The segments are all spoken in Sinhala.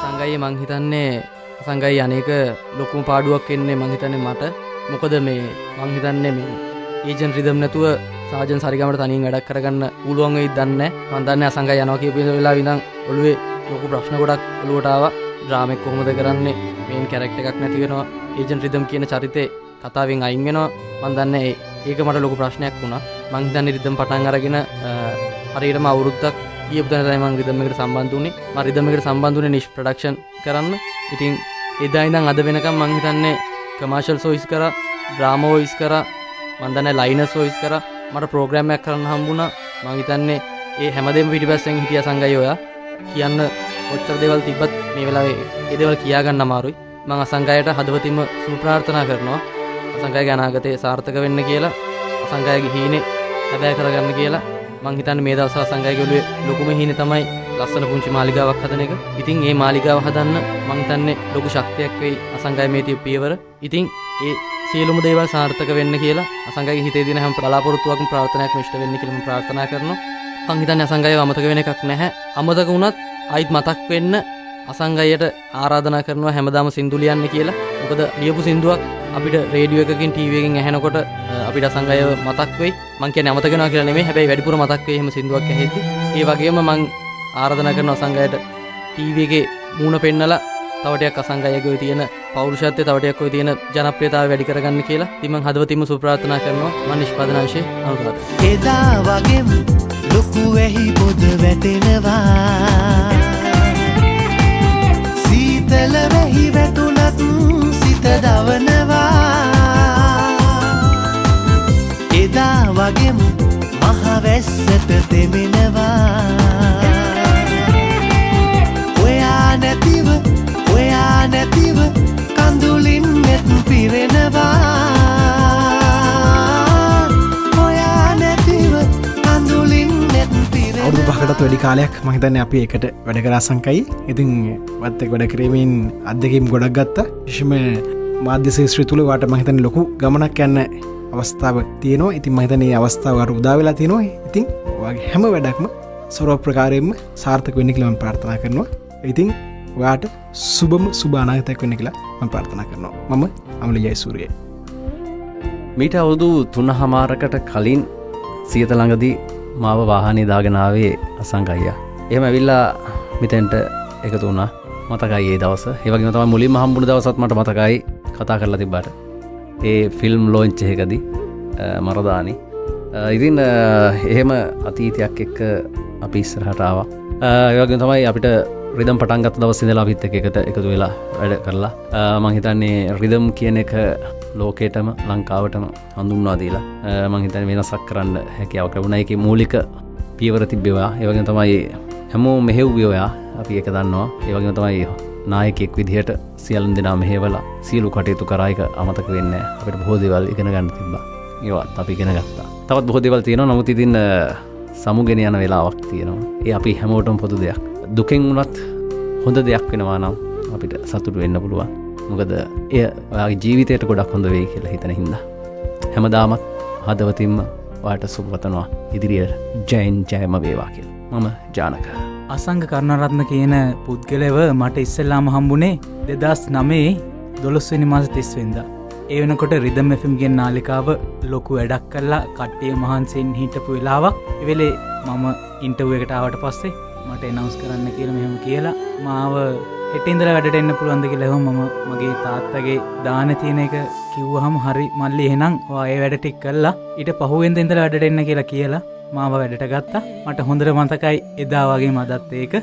අසංගයේ මං හිතන්නේ අසංගයේ අනේක ලොකුම පාඩුවක් වෙන්නේ මං හිතන්නේ මට. මොකද මේ මං හිතන්නේ මේ ඒජන්ට් රිදම් නැතුව සාජන් සරිගමට තනියෙන් වැඩක් කරගන්න පුළුවන් වෙයිද දන්නේ නැහැ. මං දන්නේ අසංගය යනවා කියපු වෙලාවෙ ඉඳන් ඔළුවේ ලොකු ප්‍රශ්න ගොඩක් ඔළුවට ආවා. ඩ්‍රාමා එක කොහොමද කරන්නේ? මේන් කැරක්ටර් එකක් නැති වෙනවා. ඒජන්ට් රිදම් කියන චරිතේ කතාවෙන් අයින් වෙනවා. මං දන්නේ ඒක මට ලොකු ප්‍රශ්නයක් වුණා. මං හිතන්නේ රිදම් පටන් අරගෙන හරියටම අවුරුද්දක් ගියපු තැන තමයි මං රිදම් එකට සම්බන්ධ වුණේ. මම රිදම් එකට සම්බන්ධ වුණේ නිෂ් ප්‍රොඩක්ෂන් කරන්න. ඉතින් එදා ඉඳන් අද වෙනකම් මං හිතන්නේ කමර්ෂල් වොයිස් කරා, ඩ්‍රාමා වොයිස් කරා, මං දන්නේ ලයිනර්ස් වොයිස් කරා. මට ප්‍රෝග්‍රෑම් එකක් කරන්න හම්බුණා. මං හිතන්නේ ඒ හැමදේම පිටිපස්සෙන් හිටියා සංගය ඔයා. කියන්න ඔච්චර දේවල් තිබ්බත් මේ වෙලාවේ ඒ දේවල් කියා ගන්න අමාරුයි. මං අසංගයට හදවතින්ම සුබ ප්‍රාර්ථනා කරනවා. අසංගයගේ අනාගතේ සාර්ථක වෙන්න කියලා, අසංගයගේ හීනේ හැබෑ කරගන්න කියලා. මං හිතන්නේ මේ දවස්වල අසංගයගේ ඔළුවේ ලොකුම හීනේ තමයි ලස්සන පුංචි මාලිගාවක් හදන එක. ඉතින් මේ මාලිගාව හදන්න මං හිතන්නේ ලොකු ශක්තියක් වෙයි අසංගය මේ තිය පියවර. ඉතින් ඒ සියලුම දේවල් සාර්ථක වෙන්න කියලා අසංගයගේ හිතේ දින හැම බලාපොරොත්තුවක්ම ප්‍රාර්ථනාවක් මිෂ්ට වෙන්න කියලා මම ප්‍රාර්ථනා කරනවා. මං හිතන්නේ අසංගයව අමතක වෙන එකක් නැහැ. අමතක වුණත් ආයිත් මතක් වෙන්න අසංගයට ආරාධනා කරනවා හැමදාම සින්දු ලියන්න කියලා. මොකද ලියපු සින්දුවක් අපිට රේඩියෝ එකකින් ටීවී එකකින් ඇහෙනකොට අපිට අසංගයව මතක් වෙයි. මං කියන්නේ අමතක වෙනවා කියලා නෙමෙයි. හැබැයි වැඩිපුර මතක් වෙයි එහෙම සින්දුවක් ඇහෙද්දි. ඒ වගේම මං ආරාධනා කරනවා අසංගයට ටීවී එකේ මූණ පෙන්නලා තව ටිකක් අසංගයගේ තියෙන පෞරුෂත්වය තව ටිකක් ඔය තියෙන ජනප්‍රියතාවය වැඩි කරගන්න කියලා. ඉතින් මං හදවතින්ම සුබ ප්‍රාර්ථනා කරනවා. මම නිෂ්පාදන අංශයේ අනුරාධ. එදා වගේම ලොකු වෙහි පොද වැටෙනවා. සීතල වෙහි වැටුණත් සිත දවනවා. එදා වගේම මහ වැස්සට තෙමෙනවා. ඔයා නැතිව කඳුලින් මෙත් පිරෙනවා. ඔයා නැතිව කඳුලින් මෙත් පිරෙනවා. අවුරුදු 5කටත් වැඩි කාලයක් මම හිතන්නේ අපි එකට වැඩ කරා සංකයි. ඉතින් වත් එක්ක වැඩ කිරීමෙන් අත්දැකීම් ගොඩක් ගත්තා. විශේෂම මාධ්‍ය ශාස්ත්‍රය තුල වාට මම හිතන්නේ ලොකු ගමනක් යන අවස්ථාවක් තියෙනවා. ඉතින් මම හිතන්නේ මේ අවස්ථාව අර උදා වෙලා තියෙනවා. ඉතින් ඔයාගේ හැම වැඩක්ම සර්ව ප්‍රකාරයෙන්ම සාර්ථක වෙන්න කියලා මම ප්‍රාර්ථනා කරනවා. ඉතින් ඔයාට සුබ අනාගතයක් වෙන්න කියලා මම ප්‍රාර්ථනා කරනවා. මම අමල ජයසූරිය. මීට අවුරුදු 3මාරකට කලින් සියත ළඟදී මාව වාහනේ දාගෙන ආවේ අසංගයයා. එහෙම ඇවිල්ලා මෙතෙන්ට එකතු වුණා. මතකයි ඒ දවස. ඒ වගේම තමයි මුලින්ම හම්බුන දවසත් මට මතකයි කතා කරලා තිබ්බට. ඒ ෆිල්ම් ලොන්ච් එකකදී මරදානි. ඉතින් එහෙම අතීතයක් එක්ක අපි ඉස්සරහට ආවා. ඒ වගේම තමයි අපිට රිදම් පටන් ගත්ත දවස් ඉඳලා අපිත් එක්ක එකතු වෙලා වැඩ කරලා මම හිතන්නේ රිදම් කියන එක ලෝකේටම ලංකාවටම හඳුන්වා දීලා මම හිතන්නේ වෙනසක් කරන්න හැකියාවක් ලැබුණා. ඒකේ මූලික පියවර තිබ්බේවා. ඒ වගේම තමයි හැමෝම මෙහෙව්වේ ඔයා. අපි ඒක දන්නවා. ඒ වගේම තමයි නායකයෙක් විදිහට සියලුම දෙනා මෙහෙवला සියලු කටයුතු කරා. ඒක අමතක වෙන්නේ නැහැ. අපිට බොහෝ දේවල් ඉගෙන ගන්න තිබ්බා. ඒවත් අපි ඉගෙන ගත්තා. තවත් බොහෝ දේවල් තියෙනවා. නමුත් ඉතින් සමුගෙන යන වෙලාවක් තියෙනවා. ඒ අපි හැමෝටම පොදු දෙයක්. දුකෙන් වුණත් හොඳ දෙයක් වෙනවා නම් අපිට සතුටු වෙන්න පුළුවන්. මොකද එය ඔයාගේ ජීවිතයට ගොඩක් හොඳ වෙයි කියලා හිතන හින්දා හැමදාමත් හදවතින්ම ඔයාට සුබ පතනවා. ඉදිරියට ජයම වේවා කියලා. මම ජානක. අසංග කරුණාරත්න කියන පුද්ගලයව මට ඉස්සෙල්ලාම හම්බුනේ 2009 12 වෙනි මාස 30 වෙනිදා. ඒ වෙනකොට රිදම් FM කියන නාලිකාව ලොකු වැඩක් කළා. කට්ටිය මහන්සියෙන් හිටපු වෙලාවක්. ඒ වෙලේ මම ඉන්ටර්විව් එකට ආවට පස්සේ මට එනවුන්ස් කරන්න කියලා මෙහෙම කියලා මාව හෙට ඉඳලා වැඩට එන්න පුළුවන්ද කියලා මම මගේ තාත්තගේ දාන තියෙන එක කිව්වහම හරි මල්ලි එහෙනම් ඔයා ඒ වැඩ ටික කළා ඊට පහුවෙන්ද ඉඳලා වැඩට එන්න කියලා මාව වැඩට ගත්තා. මට හොඳට මතකයි එදා වගේම අදත් ඒක.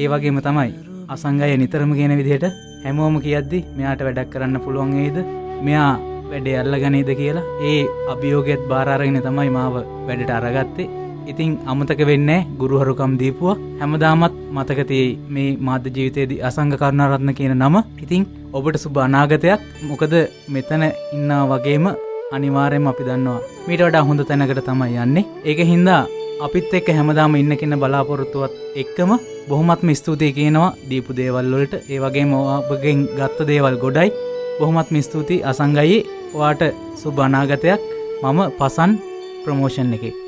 ඒ වගේම තමයි අසංගය නිතරම කියන විදිහට හැමෝම කියද්දි මෙයාට වැඩක් කරන්න පුළුවන් වේද? මෙයා වැඩේ අල්ලගනේද කියලා ඒ අභියෝගයත් බාර අරගෙන තමයි මාව වැඩට අරගත්තේ. ඉතින් අමතක වෙන්නේ ගුරුහරුකම් දීපුවා. හැමදාමත් මතක තියෙයි මේ මාධ්‍ය ජීවිතයේදී අසංග කරුණාරත්න කියන නම. ඉතින් ඔබට සුබ අනාගතයක්. මොකද මෙතන ඉන්නා වගේම අනිවාර්යයෙන්ම අපි දන්නවා මීට වඩා හොඳ තැනකට තමයි යන්නේ. ඒක හින්දා අපිත් එක්ක හැමදාම ඉන්න කෙන බලාපොරොත්තුවත් එක්කම බොහොමත්ම ස්තුතියි කියනවා දීපු දේවල් වලට. ඒ වගේම ඔබගෙන් ගත්ත දේවල් ගොඩයි. බොහොමත්ම ස්තුතියි අසංගයේ. ඔයාට සුබ අනාගතයක්. මම පසන් ප්‍රමෝෂන් එකේ